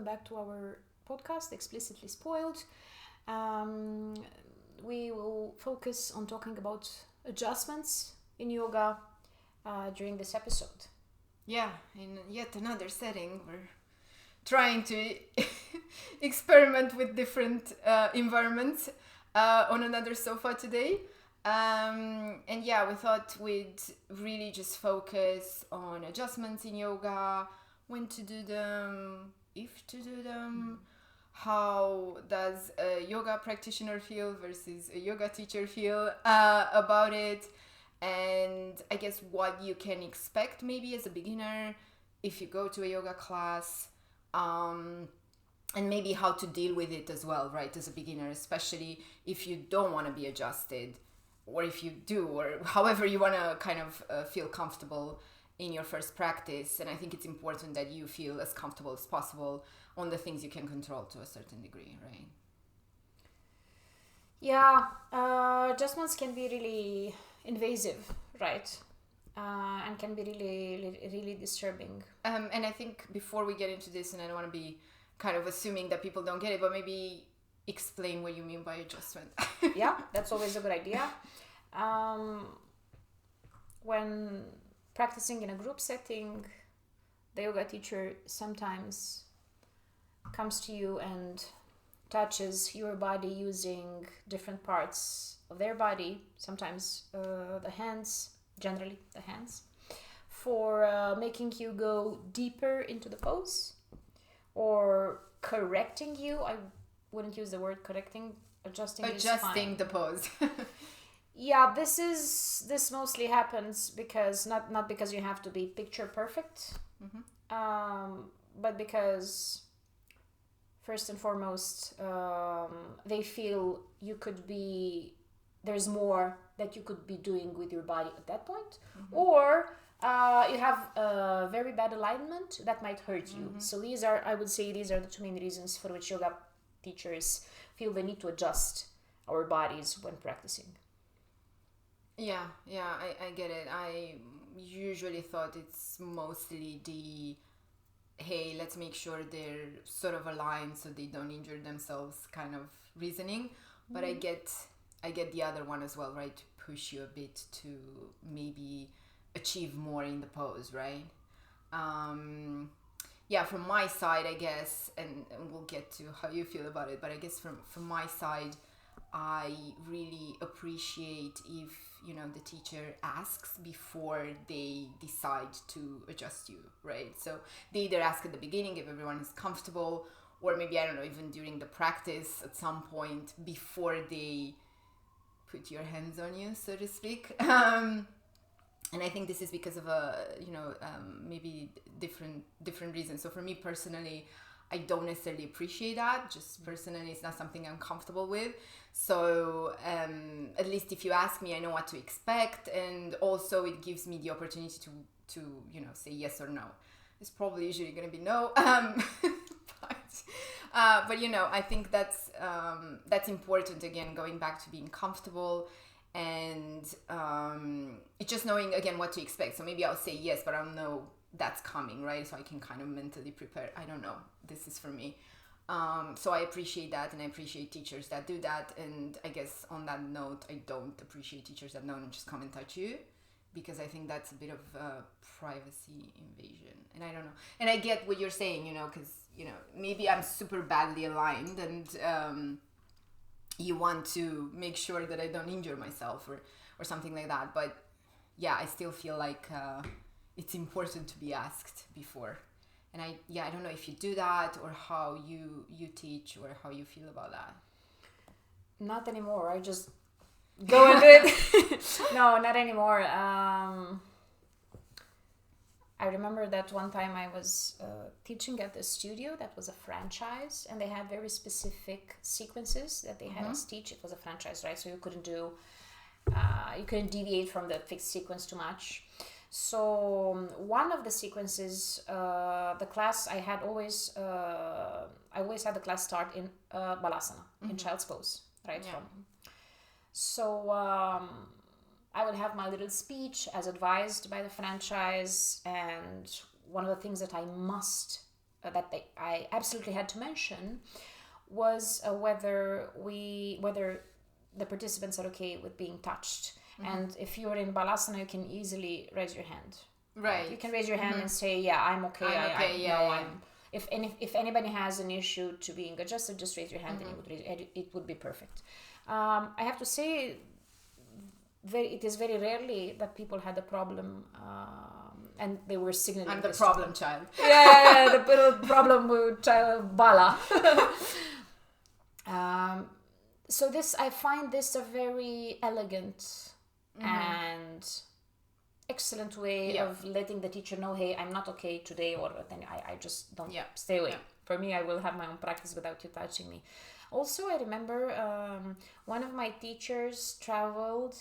back to our podcast, Explicitly Spoiled. We will focus on talking about adjustments in yoga during this episode. Yeah, in yet another setting, we're trying to experiment with different environments on another sofa today. And yeah, we thought we'd really just focus on adjustments in yoga, when to do them, if to do them, how does a yoga practitioner feel versus a yoga teacher feel about it, and I guess what you can expect maybe as a beginner if you go to a yoga class, and maybe how to deal with it as well, right, as a beginner, especially if you don't want to be adjusted, or if you do, or however you want to kind of feel comfortable in your first practice. And I think it's important that you feel as comfortable as possible on the things you can control to a certain degree, right? Yeah, adjustments can be really invasive, right? And can be really disturbing. And I think before we get into this, and I don't want to be kind of assuming that people don't get it, but maybe explain what you mean by adjustment. Yeah, that's always a good idea. When practicing in a group setting, the yoga teacher sometimes comes to you and touches your body using different parts of their body, sometimes the hands, generally the hands, for making you go deeper into the pose, or correcting you. I wouldn't use the word correcting. Adjusting the pose. Yeah, this mostly happens because not because you have to be picture perfect, but because first and foremost, they feel there's more that you could be doing with your body at that point, or you have a very bad alignment that might hurt you. So I would say these are the two main reasons for which yoga teachers feel the need to adjust our bodies when practicing. Yeah, I get it. I usually thought it's mostly the, hey, let's make sure they're sort of aligned so they don't injure themselves kind of reasoning. But I get the other one as well, right? To push you a bit to maybe achieve more in the pose, right? Yeah, from my side, I guess, and we'll get to how you feel about it, but I guess from my side, I really appreciate if, the teacher asks before they decide to adjust you, right? So they either ask at the beginning if everyone is comfortable, or maybe, I don't know, even during the practice at some point before they put your hands on you, so to speak. And I think this is because of maybe different reasons. So for me personally, I don't necessarily appreciate that. Just personally, it's not something I'm comfortable with. So at least if you ask me, I know what to expect, and also it gives me the opportunity to say yes or no. It's probably usually going to be no, but I think that's important. Again, going back to being comfortable. And it's just knowing, again, what to expect. So maybe I'll say yes, but I don't know that's coming, right? So I can kind of mentally prepare. I don't know. This is for me. So I appreciate that, and I appreciate teachers that do that. And I guess on that note, I don't appreciate teachers that don't just come and touch you, because I think that's a bit of privacy invasion. And I don't know. And I get what you're saying, because, maybe I'm super badly aligned, and you want to make sure that I don't injure myself or something like that. But yeah, I still feel like it's important to be asked before. And I don't know if you do that, or how you teach, or how you feel about that. Not anymore. I just go and do it. No, not anymore. I remember that one time I was teaching at the studio that was a franchise, and they had very specific sequences that they had us teach. It was a franchise, right? So you couldn't deviate from the fixed sequence too much. So one of the sequences, the class I always had the class start in balasana, in child's pose, right? Yeah. So I would have my little speech as advised by the franchise, and one of the things that I must I absolutely had to mention was whether the participants are okay with being touched. And if you're in balasana, you can easily raise your hand. Right. You can raise your hand and say, "Yeah, I'm okay. I'm." If anybody has an issue to being adjusted, just raise your hand and it would be perfect. I have to say, it is very rarely that people had a problem and they were signaling. I'm the problem child. Yeah, the problem child, Bala. So I find this a very elegant and excellent way of letting the teacher know, hey, I'm not okay today, or then I just don't stay away. For me, I will have my own practice without you touching me. Also, I remember one of my teachers traveled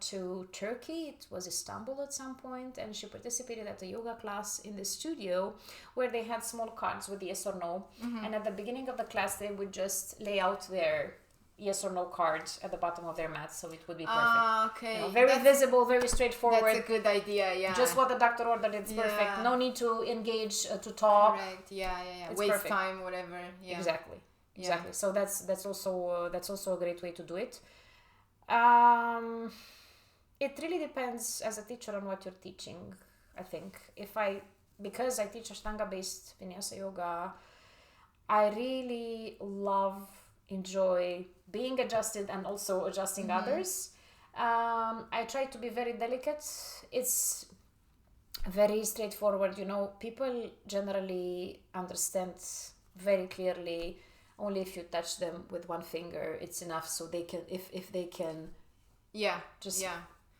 to Turkey. It was Istanbul at some point, and she participated at a yoga class in the studio where they had small cards with yes or no. And at the beginning of the class, they would just lay out their yes or no cards at the bottom of their mat, so it would be perfect. Okay. Very visible, very straightforward. That's a good idea, yeah. Just what the doctor ordered, it's perfect. No need to engage, to talk. Correct, yeah. It's Waste perfect. time, whatever. Yeah. Exactly. So that's also a great way to do it. It really depends as a teacher on what you're teaching. I think because I teach Ashtanga based Vinyasa yoga, I really enjoy being adjusted and also adjusting others. I try to be very delicate. It's very straightforward. People generally understand very clearly. Only if you touch them with one finger, it's enough. So they can, if they can,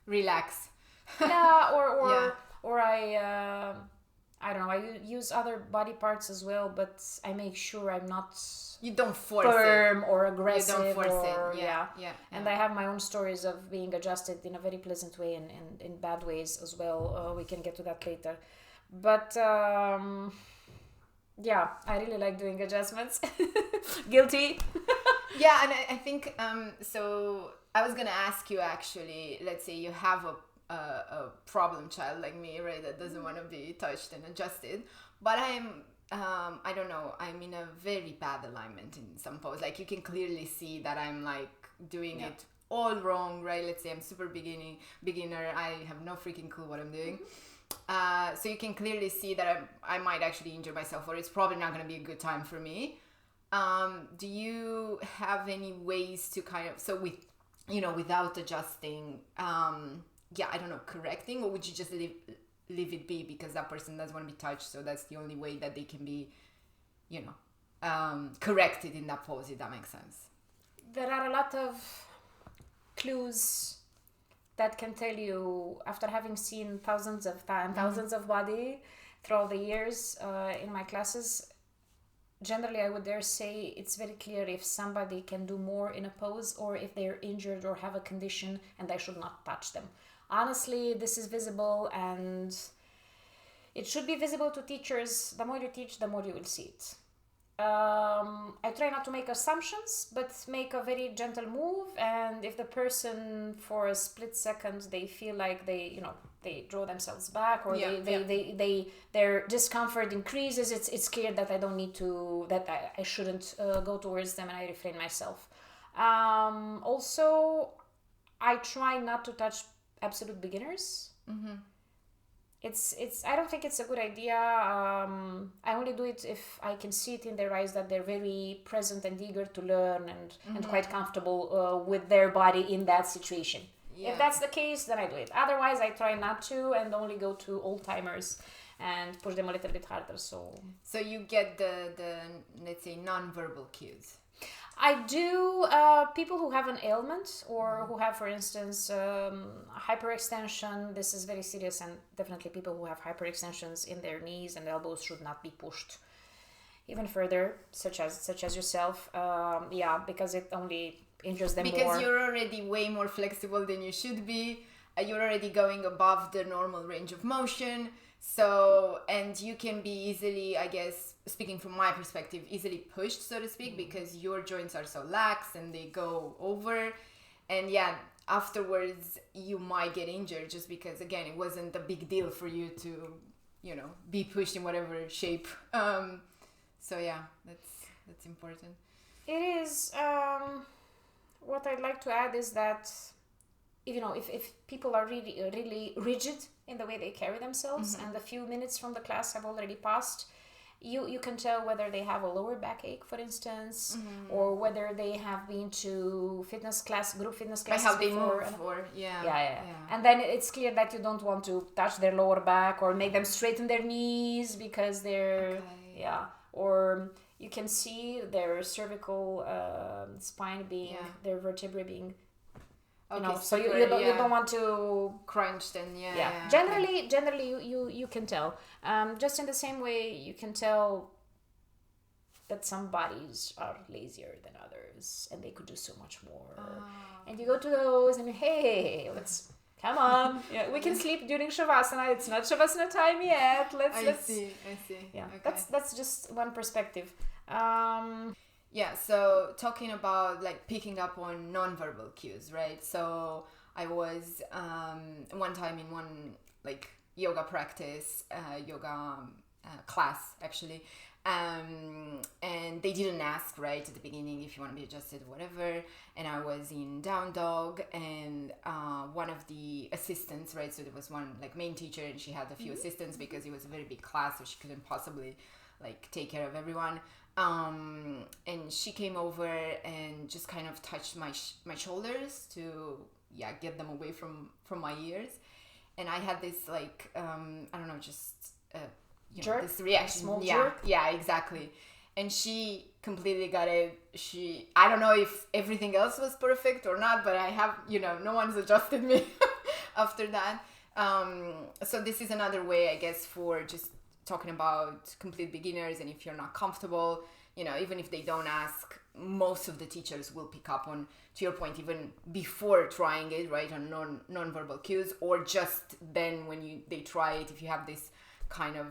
relax. Or I don't know. I use other body parts as well, but I make sure I'm not. You don't force firm or aggressive. You don't force it. Yeah. And I have my own stories of being adjusted in a very pleasant way and in bad ways as well. We can get to that later. But I really like doing adjustments. Guilty. Yeah, and I think so. I was gonna ask you actually. Let's say you have a problem child like me, right? That doesn't want to be touched and adjusted, but I don't know, I'm in a very bad alignment in some pose. Like you can clearly see that I'm like doing it all wrong, right? Let's say I'm super beginner. I have no freaking clue what I'm doing. So you can clearly see that I might actually injure myself, or it's probably not going to be a good time for me. Do you have any ways to kind of, so without adjusting, I don't know, correcting, or would you just leave it be because that person doesn't want to be touched, so that's the only way that they can be, corrected in that pose, if that makes sense? There are a lot of clues that can tell you, after having seen thousands of body throughout the years in my classes. Generally, I would dare say it's very clear if somebody can do more in a pose, or if they're injured or have a condition and I should not touch them. Honestly, this is visible, and it should be visible to teachers. The more you teach, the more you will see it. I try not to make assumptions, but make a very gentle move. And if the person, for a split second, they feel like they draw themselves back, or their discomfort increases, it's clear that I don't need to, that I shouldn't go towards them, and I refrain myself. Also, I try not to touch absolute beginners. I don't think it's a good idea. I only do it if I can see it in their eyes that they're very present and eager to learn and quite comfortable with their body in that situation. If that's the case, then I do it. Otherwise, I try not to, and only go to old-timers and push them a little bit harder. So you get the let's say non-verbal cues. I do. People who have an ailment, or who have, for instance, hyperextension. This is very serious, and definitely people who have hyperextensions in their knees and elbows should not be pushed even further, such as yourself. Because it only injures them more. Because you're already way more flexible than you should be. You're already going above the normal range of motion. So, and you can be easily, I guess, speaking from my perspective, easily pushed, so to speak, because your joints are so lax and they go over. And afterwards you might get injured just because, again, it wasn't a big deal for you to be pushed in whatever shape. So yeah, that's important. It is. What I'd like to add is that if people are really really rigid in the way they carry themselves, and the few minutes from the class have already passed, you can tell whether they have a lower backache, for instance, or whether they have been to group fitness classes By how they before. move, or Yeah. And then it's clear that you don't want to touch their lower back or make them straighten their knees because they're or you can see their cervical spine being their vertebrae being so you don't want to crunch then. Generally you can tell just in the same way you can tell that some bodies are lazier than others and they could do so much more, and you go to those and hey, let's come on, we can sleep during Shavasana. It's not Shavasana time yet. Let's see. Yeah, okay. That's just one perspective. So talking about like picking up on non-verbal cues, right? So I was one time in one like yoga practice, class actually, and they didn't ask right at the beginning if you want to be adjusted or whatever, and I was in down dog, and one of the assistants, right, so there was one like main teacher and she had a few assistants because it was a very big class, so she couldn't possibly like take care of everyone. And she came over and just kind of touched my shoulders to get them away from my ears, and I had this like I don't know, just jerk, this reaction, small jerk. Yeah, exactly. And she completely got it. I don't know if everything else was perfect or not, but I have no one's adjusted me after that. So this is another way, I guess, for just talking about complete beginners, and if you're not comfortable, even if they don't ask, most of the teachers will pick up on, to your point, even before trying it, right, on non-verbal cues, or just then when they try it, if you have this kind of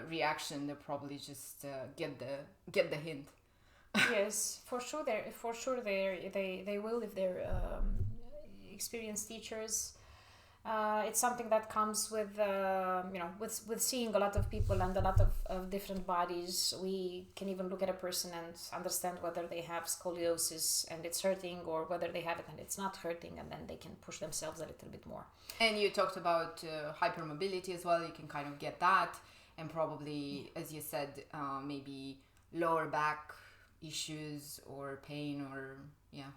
reaction, they'll probably just get the hint. Yes, for sure they will if they're experienced teachers. It's something that comes with with seeing a lot of people and a lot of different bodies. We can even look at a person and understand whether they have scoliosis and it's hurting, or whether they have it and it's not hurting, and then they can push themselves a little bit more. And you talked about hypermobility as well. You can kind of get that, and probably, as you said, maybe lower back issues or pain, or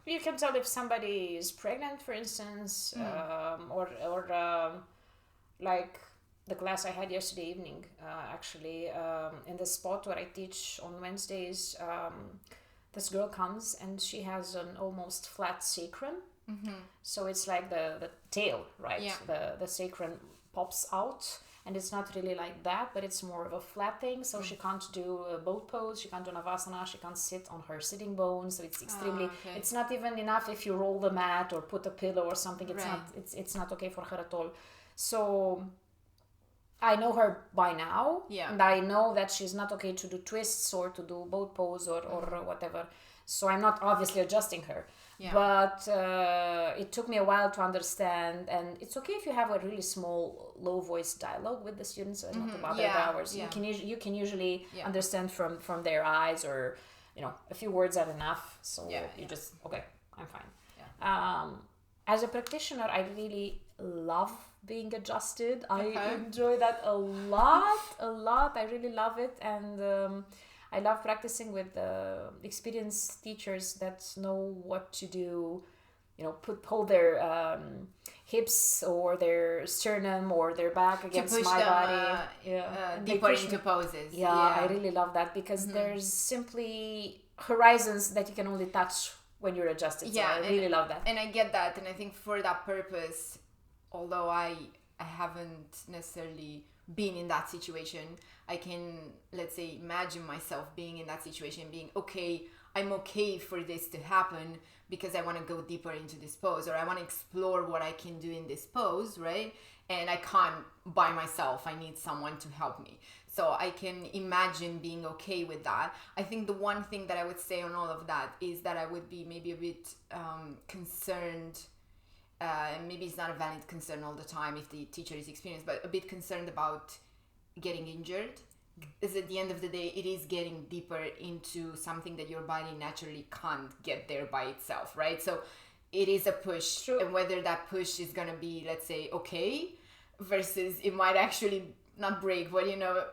you can tell if somebody is pregnant, for instance, or like the class I had yesterday evening, actually, in the spot where I teach on Wednesdays, this girl comes and she has an almost flat sacrum. So it's like the tail, right? The sacrum pops out, and it's not really like that, but it's more of a flat thing. So she can't do a boat pose, she can't do Navasana, she can't sit on her sitting bone. So it's extremely, it's not even enough if you roll the mat or put a pillow or something. It's not okay for her at all. So I know her by now, and I know that she's not okay to do twists or to do boat pose or whatever. So I'm not obviously adjusting her. But it took me a while to understand, and it's okay if you have a really small low voice dialogue with the students, not to bother the hours. You can usually understand from their eyes, or a few words are enough, so you just okay, I'm fine. As a practitioner, I really love being adjusted. I enjoy that a lot. I really love it, and I love practicing with experienced teachers that know what to do, hold their hips or their sternum or their back against my body. Deeper into poses. I really love that, because there's simply horizons that you can only touch when you're adjusted. So I really love that. And I get that, and I think for that purpose, although I haven't necessarily been in that situation, I can, let's say, imagine myself being in that situation, being okay, I'm okay for this to happen because I want to go deeper into this pose, or I want to explore what I can do in this pose, right? And I can't by myself, I need someone to help me. So I can imagine being okay with that. I think the one thing that I would say on all of that is that I would be maybe a bit concerned, maybe it's not a valid concern all the time if the teacher is experienced, but a bit concerned about getting injured, is at the end of the day, it is getting deeper into something that your body naturally can't get there by itself, right? So it is a push. True. And whether that push is going to be, let's say, okay, versus it might actually not break, but,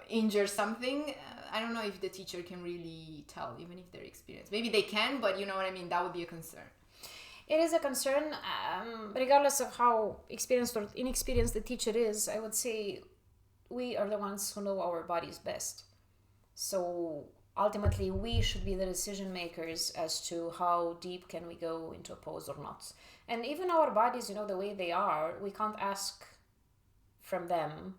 injure something. I don't know if the teacher can really tell, even if they're experienced. Maybe they can, but you know what I mean? That would be a concern. It is a concern, regardless of how experienced or inexperienced the teacher is. I would say we are the ones who know our bodies best. So ultimately, we should be the decision makers as to how deep can we go into a pose or not. And even our bodies, the way they are, we can't ask from them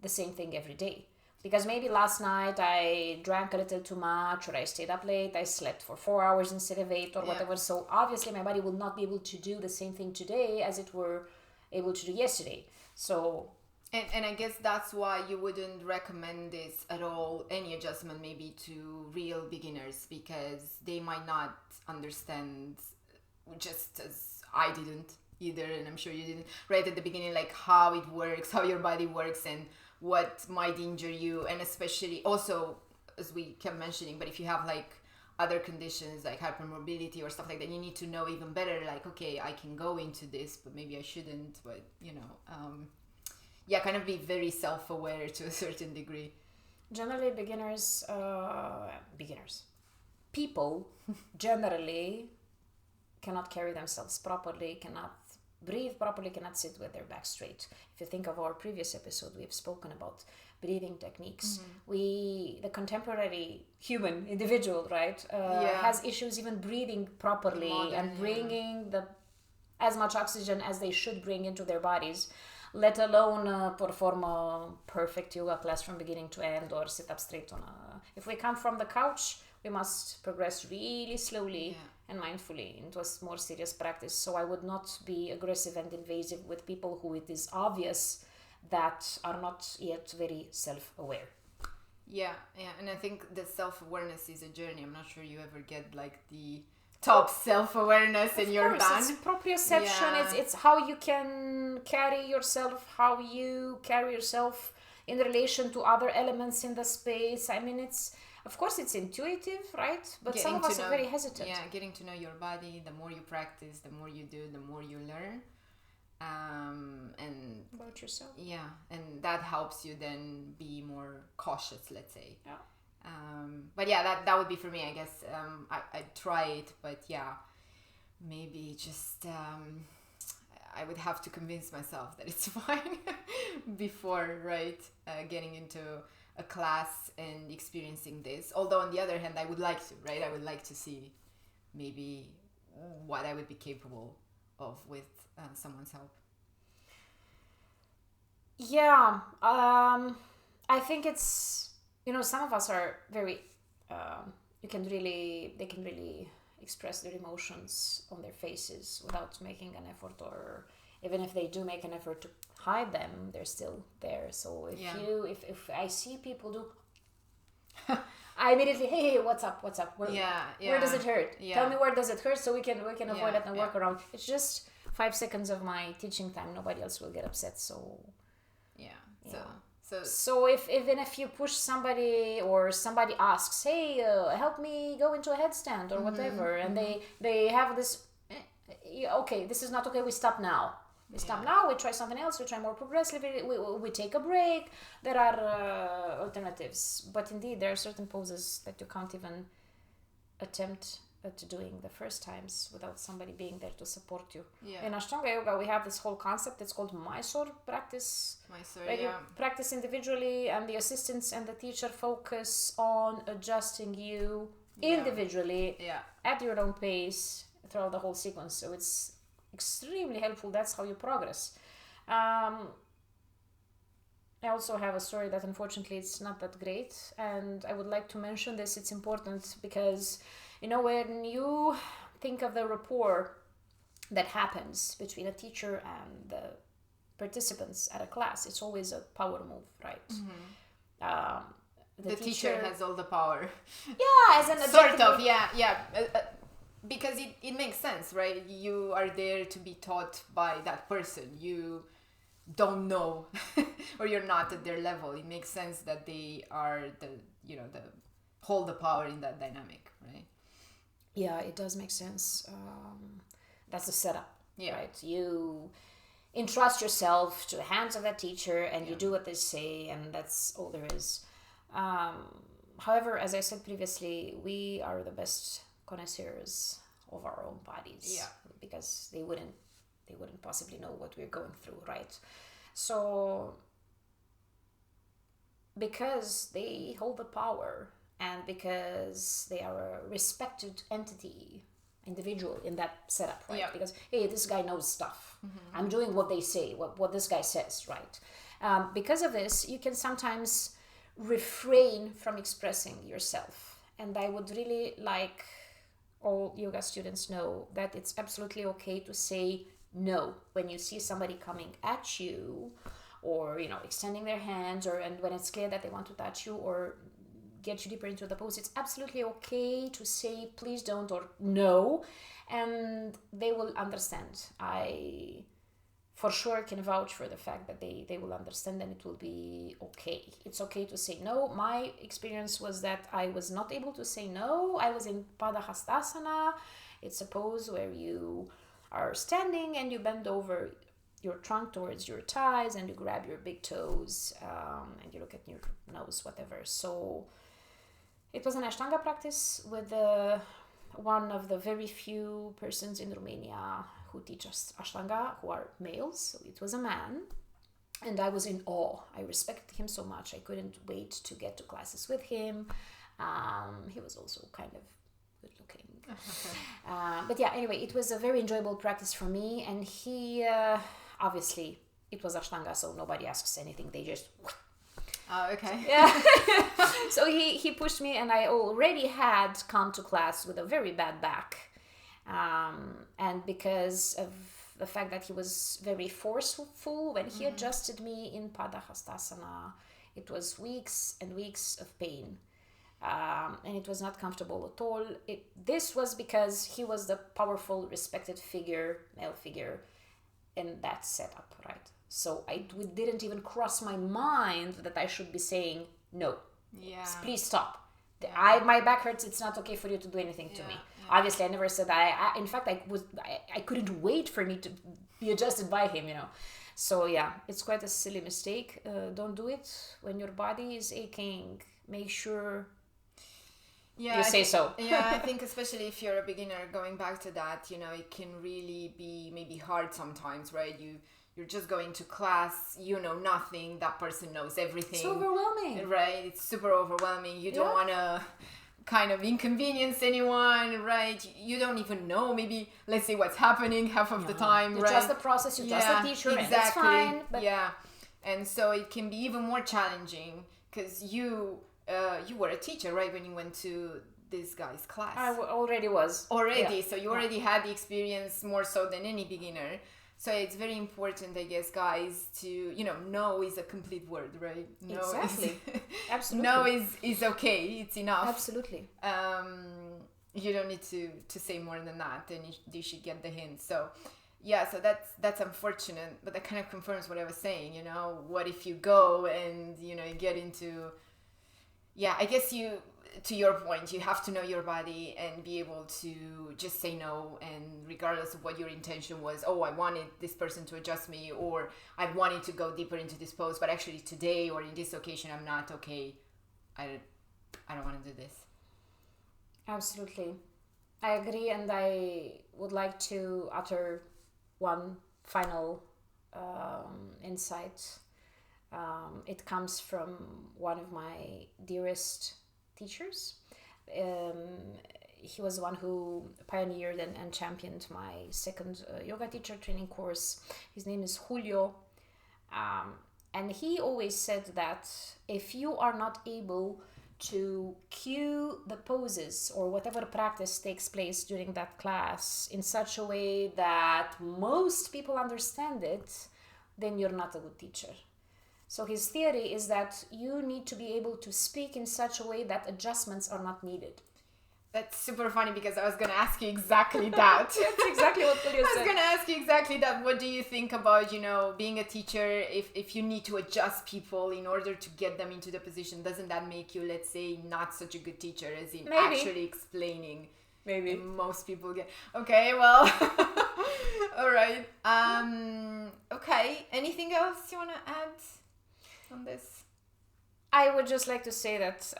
the same thing every day. Because maybe last night I drank a little too much, or I stayed up late, I slept for 4 hours instead of 8 or whatever. So obviously my body will not be able to do the same thing today as it were able to do yesterday. So... And I guess that's why you wouldn't recommend this at all, any adjustment maybe to real beginners, because they might not understand, just as I didn't either, and I'm sure you didn't, right at the beginning, like how it works, how your body works, and what might injure you. And especially also, as we kept mentioning, but if you have like other conditions like hypermobility or stuff like that, you need to know even better, like, okay, I can go into this, but maybe I shouldn't, but kind of be very self-aware to a certain degree. Generally, people generally cannot carry themselves properly, cannot breathe properly, cannot sit with their back straight. If you think of our previous episode, we've spoken about breathing techniques. The contemporary human individual, right, has issues even breathing properly and bringing as much oxygen as they should bring into their bodies, let alone perform a perfect yoga class from beginning to end or sit up straight if we come from the couch, we must progress really slowly and mindfully into a more serious practice. So I would not be aggressive and invasive with people who it is obvious that are not yet very self-aware. Yeah, and I think the self-awareness is a journey. I'm not sure you ever get like the top self-awareness in your band. It's proprioception. It's how you can carry yourself, how you carry yourself in relation to other elements in the space. I mean, of course it's intuitive, right? But some of us are very hesitant. Yeah, getting to know your body. The more you practice, the more you do, the more you learn. And about yourself. Yeah, and that helps you then be more cautious, let's say. Yeah. But yeah, that would be for me, I guess. I'd try it, but yeah, maybe just I would have to convince myself that it's fine before, right, getting into a class and experiencing this. Although on the other hand, I would like to, right? I would like to see maybe what I would be capable of with someone's help. Yeah, I think it's, some of us are very, they can really express their emotions on their faces without making an effort, or even if they do make an effort to hide them, they're still there. So if I see people do, I immediately, hey, what's up? Where does it hurt? Tell me where does it hurt so we can avoid it and work around. It's just 5 seconds of my teaching time. Nobody else will get upset. So So if you push somebody, or somebody asks, hey, help me go into a headstand or whatever, and they have this, okay, this is not okay, we stop now. We try something else, we try more progressively, we take a break. There are alternatives. But indeed, there are certain poses that you can't even attempt at doing the first times without somebody being there to support you. In Ashtanga Yoga, we have this whole concept. It's called Mysore practice. You practice individually, and the assistants and the teacher focus on adjusting you individually at your own pace throughout the whole sequence. So it's extremely helpful. That's how you progress. I also have a story that unfortunately it's not that great, and I would like to mention this. It's important because when you think of the rapport that happens between a teacher and the participants at a class, it's always a power move, right? The teacher has all the power. Yeah, as an sort of, because it makes sense, right? You are there to be taught by that person. don't know or you're not at their level, it makes sense that they are the hold the power in that dynamic, right? Yeah, it does make sense. That's the setup, right? You entrust yourself to the hands of that teacher, and you do what they say, and that's all there is. However, as I said previously, we are the best connoisseurs of our own bodies, because they wouldn't possibly know what we're going through, right? So because they hold the power, and because they are a respected individual in that setup, right? Because, hey, this guy knows stuff. I'm doing what they say, what this guy says, right? Because of this, you can sometimes refrain from expressing yourself. And I would really like all yoga students know that it's absolutely okay to say no when you see somebody coming at you, or extending their hands, and when it's clear that they want to touch you or get you deeper into the pose. It's absolutely okay to say please don't or no, and they will understand. I for sure can vouch for the fact that they will understand, and it will be okay. It's okay to say no. My experience was that I was not able to say no. I was in Padahastasana. It's a pose where you are standing and you bend over your trunk towards your thighs, and you grab your big toes, and you look at your nose, whatever. So it was an Ashtanga practice with one of the very few persons in Romania who teach us Ashtanga, who are males. So it was a man, and I was in awe. I respected him so much. I couldn't wait to get to classes with him. He was also kind of good looking. But yeah, anyway, it was a very enjoyable practice for me, and he... obviously, it was Ashtanga, so nobody asks anything. They just... Oh, okay. Yeah. So he pushed me, and I already had come to class with a very bad back. And because of the fact that he was very forceful, when he adjusted me in Padahastasana, it was weeks and weeks of pain. And it was not comfortable at all. This was because he was the powerful, respected male figure in that setup, right? So it didn't even cross my mind that I should be saying no. Yeah. Please stop. My back hurts. It's not okay for you to do anything to me. Yeah. Obviously, I never said that. In fact, I couldn't wait for me to be adjusted by him. So yeah, it's quite a silly mistake. Don't do it when your body is aching. Make sure. Yeah, you say so. Yeah, I think especially if you're a beginner, going back to that, it can really be maybe hard sometimes, right? You're just going to class, you know nothing, that person knows everything. It's overwhelming. Right, it's super overwhelming. You don't want to kind of inconvenience anyone, right? You don't even know, maybe, let's say, what's happening half of the time, you right? trust the process, you trust the teacher, exactly. And it's fine. But... Yeah, and so it can be even more challenging because you were a teacher, right, when you went to this guy's class? I already was. So you already had the experience more so than any beginner. So it's very important, I guess, guys, to, no is a complete word, right? No exactly. Absolutely. No is okay. It's enough. Absolutely. You don't need to say more than that, and you should get the hint. So, yeah, so that's unfortunate, but that kind of confirms what I was saying, What if you go and, you get into... Yeah, I guess to your point, you have to know your body and be able to just say no, and regardless of what your intention was, I wanted this person to adjust me, or I wanted to go deeper into this pose, but actually today or in this occasion I'm not okay. I don't want to do this. Absolutely. I agree, and I would like to utter one final insight. It comes from one of my dearest teachers. He was the one who pioneered and championed my second yoga teacher training course. His name is Julio, and he always said that if you are not able to cue the poses or whatever practice takes place during that class in such a way that most people understand it, then you're not a good teacher. So his theory is that you need to be able to speak in such a way that adjustments are not needed. That's super funny because I was going to ask you exactly that. That's exactly what Julia I was said. going to ask you exactly that. What do you think about, being a teacher, if you need to adjust people in order to get them into the position? Doesn't that make you, let's say, not such a good teacher as in actually explaining? Maybe. Most people get... Okay, well... All right. Okay. Anything else you want to add on this? I would just like to say that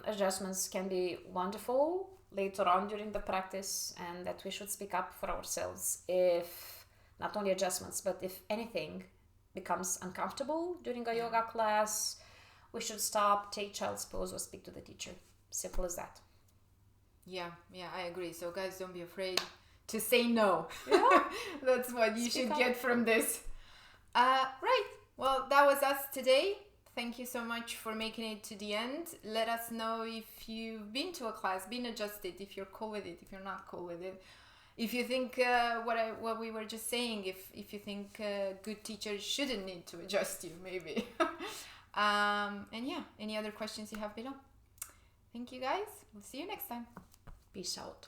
adjustments can be wonderful later on during the practice, and that we should speak up for ourselves if not only adjustments, but if anything becomes uncomfortable during a yoga class, we should stop, take child's pose, or speak to the teacher. Simple as that. Yeah, I agree. So guys, don't be afraid to say no. Yeah. That's what you Speak should up. get from this. Right. Well, that was us today. Thank you so much for making it to the end. Let us know if you've been to a class, been adjusted, if you're cool with it, if you're not cool with it. If you think what we were just saying, if you think good teachers shouldn't need to adjust you, maybe. And yeah, any other questions you have below. Thank you guys. We'll see you next time. Peace out.